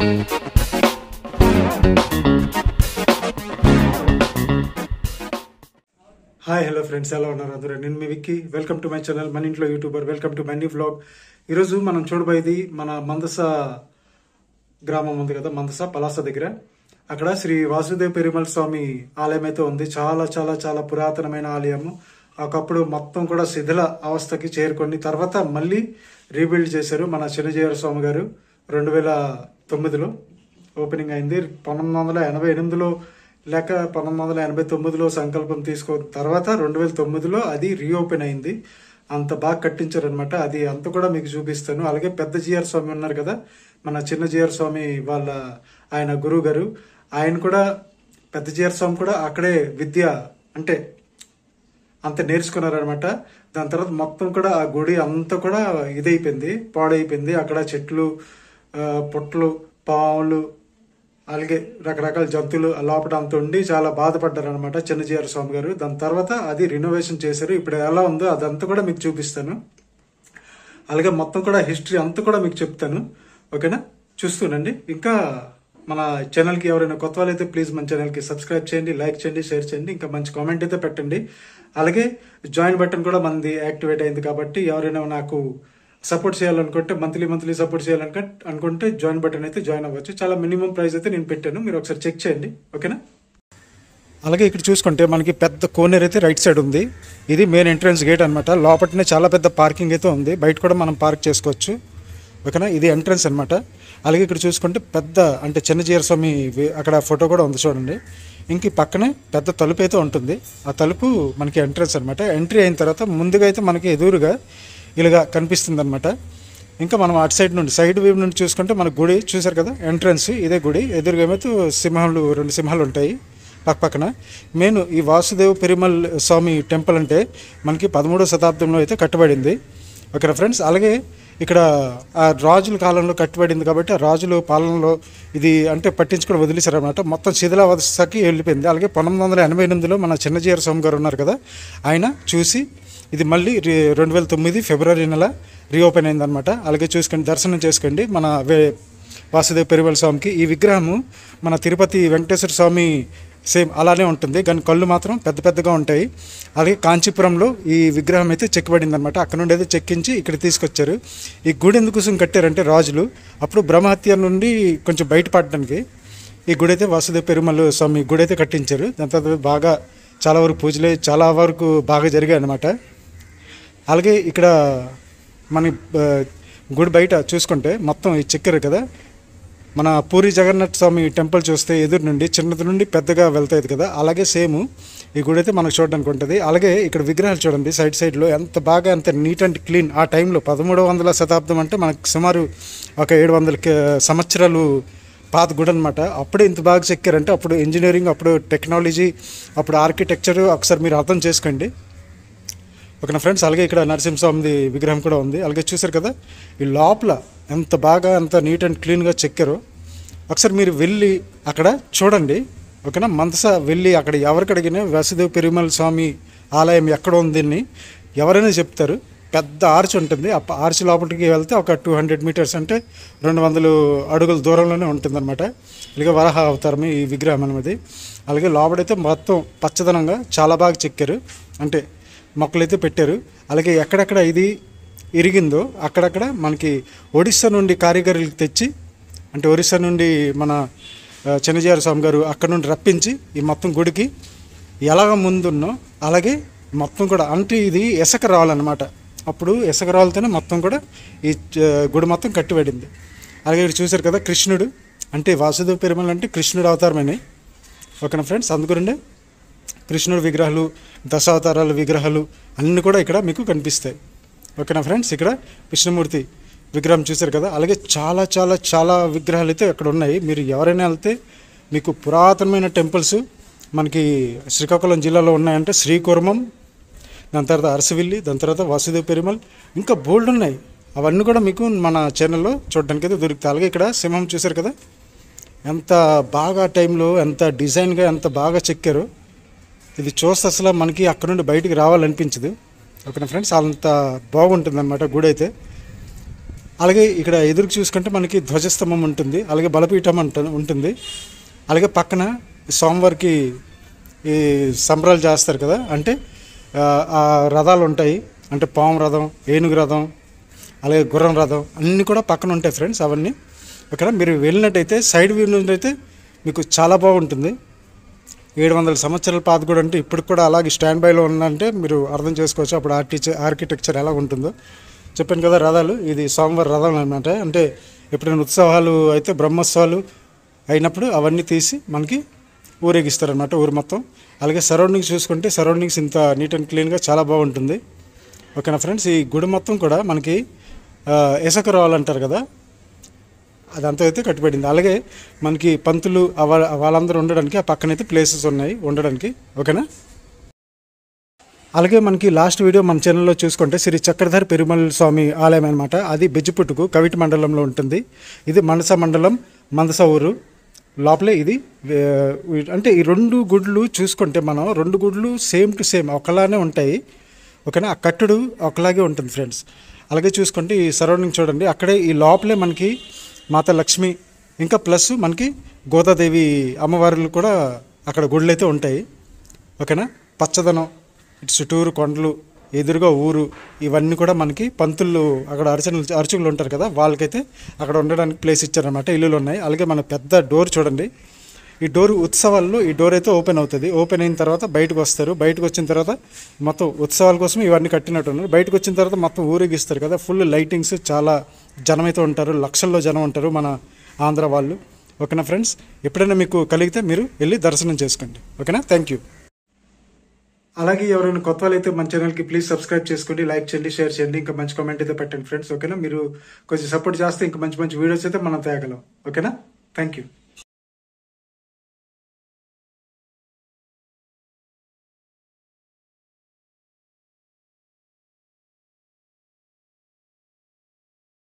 Hi hello friends, ఎలా ఉన్నారు అందరూ? నేను మీ Vicky. Welcome to my channel మన ఇంట్లో YouTuber. Welcome to my new vlog. ఈరోజు మనం చూడబోయేది మన మందస గ్రామం ఉంది కదా, మందస పలాస దగ్గర. అక్కడ శ్రీ వాసుదేవ పెరుమాళ్ స్వామి ఆలయం అయితే ఉంది. చాలా చాలా చాలా పురాతనమైన ఆలయము. ఒకప్పుడు మొత్తం కూడా శిథిల అవస్థకి చేరుకొని తర్వాత మళ్ళీ రీబిల్డ్ చేశారు మన చిన్నజీయర్ స్వామి గారు. 2009లో ఓపెనింగ్ అయింది. 1988లో లేక 1989లో సంకల్పం తీసుకో తర్వాత 2009లో అది రీఓపెన్ అయింది. అంత బాగా కట్టించారు అనమాట. అది అంత కూడా మీకు చూపిస్తాను. అలాగే పెద్ద జిఆర్ స్వామి ఉన్నారు కదా, మన చిన్న జిఆర్ స్వామి వాళ్ళ ఆయన గురువు గారు, ఆయన కూడా పెద్ద జిఆర్ స్వామి కూడా అక్కడే విద్య అంటే అంత నేర్చుకున్నారనమాట. దాని తర్వాత మొత్తం కూడా ఆ గుడి అంతా కూడా ఇదైపోయింది, పాడైపోయింది. అక్కడ చెట్లు, పుట్టలు, పాములు, అలాగే రకరకాల జంతువులు లోపల అంత ఉండి చాలా బాధపడ్డారు అనమాట చిన్నజీఆర్ స్వామి గారు. దాని తర్వాత అది రినోవేషన్ చేశారు. ఇప్పుడు ఎలా ఉందో అదంతా కూడా మీకు చూపిస్తాను. అలాగే మొత్తం కూడా హిస్టరీ అంతా కూడా మీకు చెప్తాను. ఓకేనా, చూస్తూనండి. ఇంకా మన ఛానల్కి ఎవరైనా కొత్త వాళ్ళైతే ప్లీజ్ మన ఛానల్కి సబ్స్క్రైబ్ చేయండి, లైక్ చేయండి, షేర్ చేయండి, ఇంకా మంచి కామెంట్ అయితే పెట్టండి. అలాగే జాయిన్ బటన్ కూడా మనది యాక్టివేట్ అయింది కాబట్టి ఎవరైనా నాకు సపోర్ట్ చేయాలనుకుంటే, మంత్లీ సపోర్ట్ చేయాలనుకుంటే జాయిన్ బటన్ అయితే జాయిన్ అవ్వచ్చు. చాలా మినిమం ప్రైస్ అయితే నేను పెట్టాను, మీరు ఒకసారి చెక్ చేయండి. ఓకేనా. అలాగే ఇక్కడ చూసుకుంటే మనకి పెద్ద కోనేరు అయితే రైట్ సైడ్ ఉంది. ఇది మెయిన్ ఎంట్రన్స్ గేట్ అనమాట. లోపలనే చాలా పెద్ద పార్కింగ్ అయితే ఉంది. బయట కూడా మనం పార్క్ చేసుకోవచ్చు. ఓకేనా, ఇది ఎంట్రన్స్ అనమాట. అలాగే ఇక్కడ చూసుకుంటే పెద్ద అంటే చిన్నజీయర్ స్వామి అక్కడ ఫోటో కూడా ఉంది చూడండి. ఇంక పక్కనే పెద్ద తలుపు అయితే ఉంటుంది. ఆ తలుపు మనకి ఎంట్రన్స్ అనమాట. ఎంట్రీ అయిన తర్వాత ముందుగా అయితే మనకి ఎదురుగా ఇలాగా కనిపిస్తుంది అనమాట. ఇంకా మనం అటు సైడ్ నుండి సైడ్ వ్యూ నుండి చూసుకుంటే మన గుడి చూసారు కదా, ఎంట్రన్స్ ఇదే గుడి. ఎదురుగా ఏమైతే రెండు సింహాలు ఉంటాయి పక్కన. మెయిన్ ఈ వాసుదేవ పెరుమాళ్ స్వామి టెంపుల్ అంటే మనకి 13వ శతాబ్దంలో అయితే కట్టబడింది. ఓకేనా ఫ్రెండ్స్. అలాగే ఇక్కడ ఆ రాజుల కాలంలో కట్టబడింది కాబట్టి ఆ రాజుల పాలనలో ఇది అంటే పట్టించుకొని వదిలేశారు అనమాట. మొత్తం శిథిలావస్థకి వెళ్ళిపోయింది. అలాగే 1988లో మన చిన్నజీయర్ స్వామి గారు ఉన్నారు కదా, ఆయన చూసి ఇది మళ్ళీ 2009 ఫిబ్రవరి నెల రీఓపెన్ అయిందనమాట. అలాగే చూసుకోండి, దర్శనం చేసుకోండి మన వాసుదేవ పెరుమాళ్ స్వామికి. ఈ విగ్రహము మన తిరుపతి వెంకటేశ్వర స్వామి సేమ్ అలానే ఉంటుంది, కానీ కళ్ళు మాత్రం పెద్ద పెద్దగా ఉంటాయి. అలాగే కాంచీపురంలో ఈ విగ్రహం అయితే చెక్కబడింది అనమాట. అక్కడ నుండి అయితే చెక్కించి ఇక్కడ తీసుకొచ్చారు. ఈ గుడి ఎందుకోసం కట్టారంటే రాజులు అప్పుడు బ్రహ్మహత్య నుండి కొంచెం బయటపడడానికి ఈ గుడి అయితే వాసుదేవ పెరుమాళ్ స్వామి గుడి అయితే కట్టించారు. దాని తర్వాత బాగా చాలా వరకు పూజలే చాలా వరకు బాగా జరిగాయి అన్నమాట. అలాగే ఇక్కడ మన గుడి బయట చూసుకుంటే మొత్తం ఈ చెక్కారు కదా, మన పూరి జగన్నాథ్ స్వామి టెంపుల్ చూస్తే ఎదురు నుండి చిన్నది నుండి పెద్దగా వెళ్తాయి కదా, అలాగే సేమ్ ఈ గుడి అయితే మనకు చూడడానికి ఉంటుంది. అలాగే ఇక్కడ విగ్రహాలు చూడండి సైడ్లో ఎంత బాగా ఎంత నీట్ అండ్ క్లీన్. ఆ టైంలో 13వ శతాబ్దం అంటే మనకు సుమారు ఒక 700 సంవత్సరాలు పాత గుడి అనమాట. అప్పుడే ఇంత బాగా చెక్కారంటే అప్పుడు ఇంజనీరింగ్, అప్పుడు టెక్నాలజీ, అప్పుడు ఆర్కిటెక్చర్ ఒకసారి మీరు అర్థం చేసుకోండి. ఓకేనా ఫ్రెండ్స్. అలాగే ఇక్కడ నరసింహస్వామి విగ్రహం కూడా ఉంది. అలాగే చూసారు కదా ఈ లోపల ఎంత బాగా ఎంత నీట్ అండ్ క్లీన్గా చెక్కారో ఒకసారి మీరు వెళ్ళి అక్కడ చూడండి. ఓకేనా, మందస వెళ్ళి అక్కడ ఎవరికి అడిగినా వాసుదేవ పెరుమాళ్ స్వామి ఆలయం ఎక్కడ ఉందని ఎవరైనా చెప్తారు. పెద్ద ఆర్చ్ ఉంటుంది. ఆ ఆర్చ్ లోపలికి వెళ్తే ఒక 200 మీటర్స్ అంటే 200 అడుగుల దూరంలోనే ఉంటుంది అనమాట. ఇలాగే వరాహ అవతారం ఈ విగ్రహం అనేది. అలాగే లోపలైతే మొత్తం పచ్చదనంగా చాలా బాగా చెక్కారు, అంటే మొక్కలైతే పెట్టారు. అలాగే ఎక్కడెక్కడ ఇది ఇరిగిందో అక్కడక్కడ మనకి ఒడిస్సా నుండి కారిగర్లు తెచ్చి, అంటే ఒరిస్సా నుండి మన చిన్నజీయర్ స్వామి గారు అక్కడ నుండి రప్పించి ఈ మొత్తం గుడికి ఎలాగ ముందున్నో అలాగే మొత్తం కూడా అంటే ఇది ఇసుక రావాలన్నమాట. అప్పుడు ఇసుక రాళ్ళతోనే మొత్తం కూడా ఈ గుడి మొత్తం కట్టిబడింది. అలాగే ఇక్కడ చూశారు కదా కృష్ణుడు, అంటే వాసుదేవ పెరుమాళ్ అంటే కృష్ణుడు అవతారమని. ఓకేనా ఫ్రెండ్స్. అందుకనే కృష్ణుడి విగ్రహాలు, దశావతారాల విగ్రహాలు అన్నీ కూడా ఇక్కడ మీకు కనిపిస్తాయి. ఓకేనా ఫ్రెండ్స్. ఇక్కడ కృష్ణమూర్తి విగ్రహం చూశారు కదా. అలాగే చాలా చాలా చాలా విగ్రహాలు అయితే అక్కడ ఉన్నాయి. మీరు ఎవరైనా వెళ్తే మీకు పురాతనమైన టెంపుల్స్ మనకి శ్రీకాకుళం జిల్లాలో ఉన్నాయంటే శ్రీకూర్మం, దాని తర్వాత అరసవిల్లి, దాని తర్వాత వాసుదేవ పెరుమాళ్, ఇంకా బోల్డ్ ఉన్నాయి. అవన్నీ కూడా మీకు మన ఛానల్లో చూడడానికి అయితే దొరుకుతాయి. అలాగే ఇక్కడ సింహం చూశారు కదా, ఎంత బాగా టైంలో ఎంత డిజైన్గా ఎంత బాగా చెక్కారో. ఇది చూస్తే అసలు మనకి అక్కడ నుండి బయటికి రావాలనిపించదు. ఓకేనా ఫ్రెండ్స్, అంత బాగుంటుంది అన్నమాట గుడి అయితే. అలాగే ఇక్కడ ఎదురుకు చూసుకుంటే మనకి ధ్వజస్తంభం ఉంటుంది, అలాగే బలపీఠం ఉంటుంది. అలాగే పక్కన స్వామివారికి ఈ సంబరాలు చేస్తారు కదా, అంటే ఆ రథాలు ఉంటాయి, అంటే పాము రథం, ఏనుగు రథం, అలాగే గుర్రం రథం అన్నీ కూడా పక్కన ఉంటాయి ఫ్రెండ్స్. అవన్నీ ఇక్కడ మీరు వెళ్ళినట్టయితే సైడ్ వ్యూ నుండి అయితే మీకు చాలా బాగుంటుంది. 700 సంవత్సరాల పాత కూడా అంటే ఇప్పటికి కూడా అలాగే స్టాండ్ బైలో ఉందంటే మీరు అర్థం చేసుకోవచ్చు అప్పుడు ఆర్కిటెక్చర్ ఎలా ఉంటుందో. చెప్పాను కదా రథాలు, ఇది స్వామివారి రథం అనమాట. అంటే ఎప్పుడైనా ఉత్సవాలు అయితే బ్రహ్మోత్సవాలు అయినప్పుడు అవన్నీ తీసి మనకి ఊరేగిస్తారనమాట ఊరు మొత్తం. అలాగే సరౌండింగ్స్ చూసుకుంటే సరౌండింగ్స్ ఇంత నీట్ అండ్ క్లీన్గా చాలా బాగుంటుంది. ఓకేనా ఫ్రెండ్స్, ఈ గుడి మొత్తం కూడా మనకి ఇసుక రాళ్ళు అంటారు కదా, అదంతా అయితే కట్టుబడింది. అలాగే మనకి పంతులు వాళ్ళందరూ ఉండడానికి ఆ పక్కనైతే ప్లేసెస్ ఉన్నాయి ఉండడానికి. ఓకేనా. అలాగే మనకి లాస్ట్ వీడియో మన ఛానల్లో చూసుకుంటే శ్రీ చక్రధర్ పెరుమల్ స్వామి ఆలయం అనమాట. అది బెజ్జిపుట్టుకు కవిటి మండలంలో ఉంటుంది. ఇది మనస మండలం, మందస ఊరు లోపలే ఇది. అంటే ఈ 2 గుడులు చూసుకుంటే మనం 2 గుడులు సేమ్ టు సేమ్ ఒకలానే ఉంటాయి. ఓకేనా, ఆ కట్టుడు ఒకలాగే ఉంటుంది ఫ్రెండ్స్. అలాగే చూసుకుంటే ఈ సరౌండింగ్ చూడండి, అక్కడే ఈ లోపలే మనకి మాత లక్ష్మి ఇంకా ప్లస్ మనకి గోదాదేవి అమ్మవార్లు కూడా అక్కడ గుళ్ళు అయితే ఉంటాయి. ఓకేనా, పచ్చదనం, ఇటు చుట్టూరు కొండలు, ఎదురుగా ఊరు, ఇవన్నీ కూడా మనకి పంతులు అక్కడ అర్చకులు ఉంటారు కదా, వాళ్ళకైతే అక్కడ ఉండడానికి ప్లేస్ ఇచ్చారనమాట, ఇల్లులు ఉన్నాయి. అలాగే మన పెద్ద డోర్ చూడండి, ఈ డోర్ ఉత్సవాల్లో ఈ డోర్ అయితే ఓపెన్ అవుతుంది. ఓపెన్ అయిన తర్వాత బయటకు వస్తారు. బయటకు వచ్చిన తర్వాత మొత్తం ఉత్సవాల కోసం ఇవన్నీ కట్టినట్టు ఉన్నారు. బయటకు వచ్చిన తర్వాత మొత్తం ఊరేగిస్తారు కదా, ఫుల్ లైటింగ్స్, చాలా జనం అయితే ఉంటారు, లక్షల్లో జనం ఉంటారు మన ఆంధ్ర వాళ్ళు. ఓకేనా ఫ్రెండ్స్, ఎప్పుడైనా మీకు కలిగితే మీరు వెళ్ళి దర్శనం చేసుకోండి. ఓకేనా, థ్యాంక్ యూ. అలాగే ఎవరైనా కొత్త వాళ్ళు అయితే మన ఛానల్కి ప్లీజ్ సబ్స్క్రైబ్ చేసుకోండి, లైక్ చేయండి, షేర్ చేయండి, ఇంకా మంచి కామెంట్ అయితే పెట్టండి ఫ్రెండ్స్. ఓకేనా, మీరు కొంచెం సపోర్ట్ చేస్తే ఇంకా మంచి మంచి వీడియోస్ అయితే మనం తేగలం. ఓకేనా, థ్యాంక్ యూ.